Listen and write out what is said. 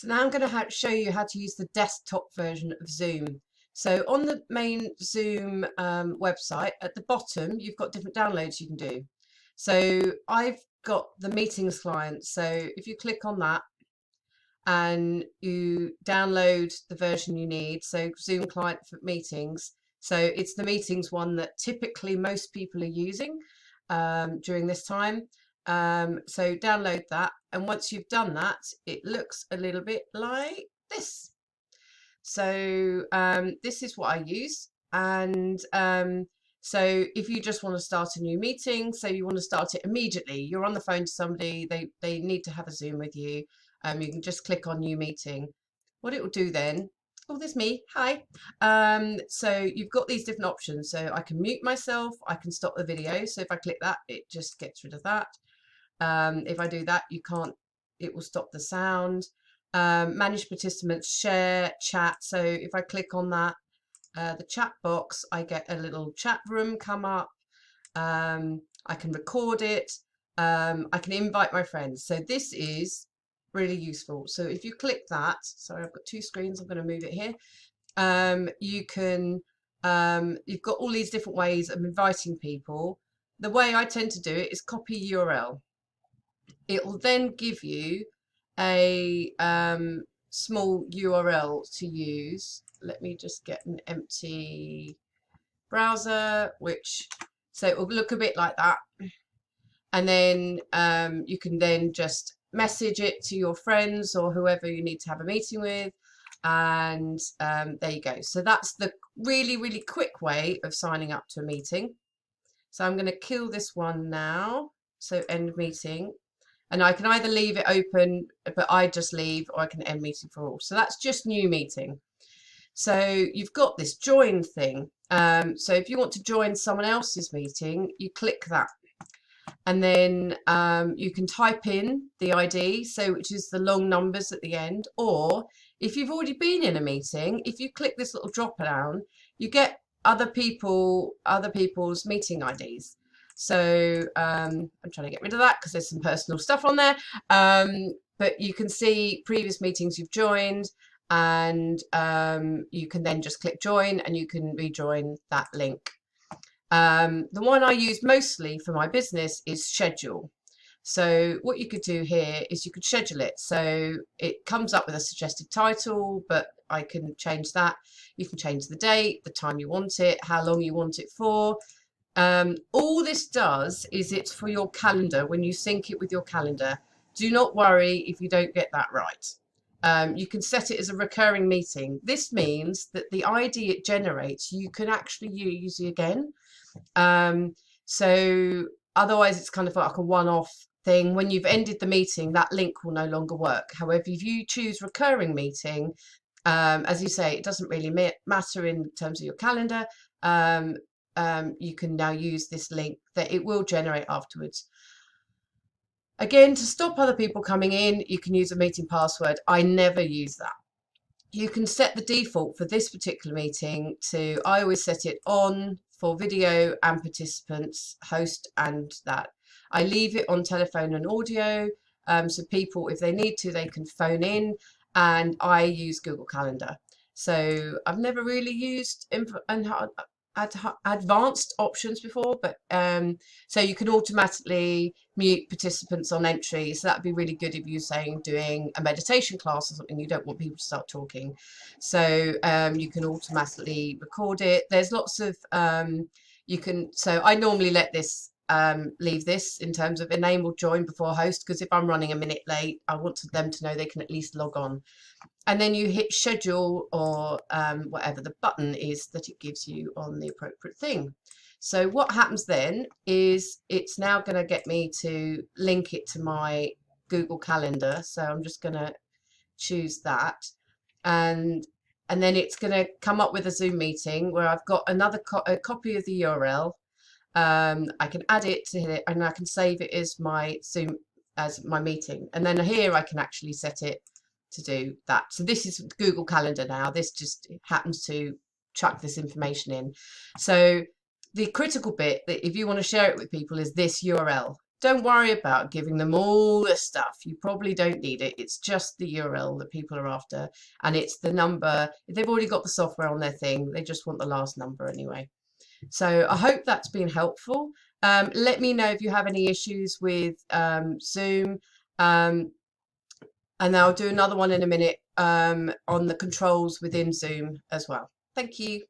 So now I'm going to show you how to use the desktop version of Zoom. So on the main Zoom website, at the bottom, you've got different downloads you can do. So I've got the meetings client. So if you click on that and you download the version you need, so Zoom client for meetings. So it's the meetings one that typically most people are using during this time. So download that, and once you've done that, it looks a little bit like this. So this is what I use, and so if you just want to start a new meeting, so you want to start it immediately, you're on the phone to somebody, they need to have a Zoom with you, you can just click on new meeting. What it will do then, oh, there's me, hi. So you've got these different options. So I can mute myself, I can stop the video. So if I click that, it just gets rid of that. If I do that, it will stop the sound. Manage participants, share, chat. So if I click on that, the chat box, I get a little chat room come up. I can record it. I can invite my friends. So this is really useful. So if you click that, sorry, I've got two screens, I'm going to move it here. You can, you've got all these different ways of inviting people. The way I tend to do it is copy URL. It will then give you a small URL to use. Let me just get an empty browser, so it will look a bit like that. And then you can then just message it to your friends or whoever you need to have a meeting with. And there you go. So that's the really, really quick way of signing up to a meeting. So I'm going to kill this one now. So end meeting. And I can either leave it open, but I just leave, or I can end meeting for all. So that's just new meeting. So you've got this join thing. So if you want to join someone else's meeting, you click that. And then you can type in the ID, so which is the long numbers at the end. Or if you've already been in a meeting, if you click this little drop down, you get other people's meeting IDs. So I'm trying to get rid of that because there's some personal stuff on there. But you can see previous meetings you've joined, and you can then just click join and you can rejoin that link. The one I use mostly for my business is schedule. So what you could do here is you could schedule it. So it comes up with a suggested title, but I can change that. You can change the date, the time you want it, how long you want it for. All this does is it's for your calendar when you sync it with your calendar. Do not worry if you don't get that right. You can set it as a recurring meeting. This means that the ID it generates, you can actually use it again. So otherwise it's kind of like a one-off thing. When you've ended the meeting, that link will no longer work. However, if you choose recurring meeting, as you say, it doesn't really matter in terms of your calendar. You can now use this link that it will generate afterwards. Again, to stop other people coming in, you can use a meeting password. I never use that. You can set the default for this particular meeting to, I always set it on for video and participants, host and that. I leave it on telephone and audio, so people, if they need to, they can phone in, and I use Google Calendar. So I've never really used advanced options before, but so you can automatically mute participants on entry. So that'd be really good if you're saying doing a meditation class or something, you don't want people to start talking. So you can automatically record it. There's lots of so I normally let this leave this in terms of enable join before host, because if I'm running a minute late, I want them to know they can at least log on. And then you hit schedule, or whatever the button is that it gives you on the appropriate thing. So what happens then is it's now going to get me to link it to my Google Calendar. So I'm just going to choose that. And then it's going to come up with a Zoom meeting where I've got another copy of the URL. I can add it to it, and I can save it as my Zoom, as my meeting. And then here I can actually set it to do that. So this is Google Calendar now. This just happens to chuck this information in. So the critical bit, that if you want to share it with people, is this URL. don't worry about giving them all this stuff. You probably don't need it. It's just the URL that people are after, and it's the number. If they've already got the software on their thing, they just want the last number anyway. So I hope that's been helpful. Let me know if you have any issues with Zoom. And I'll do another one in a minute on the controls within Zoom as well. Thank you.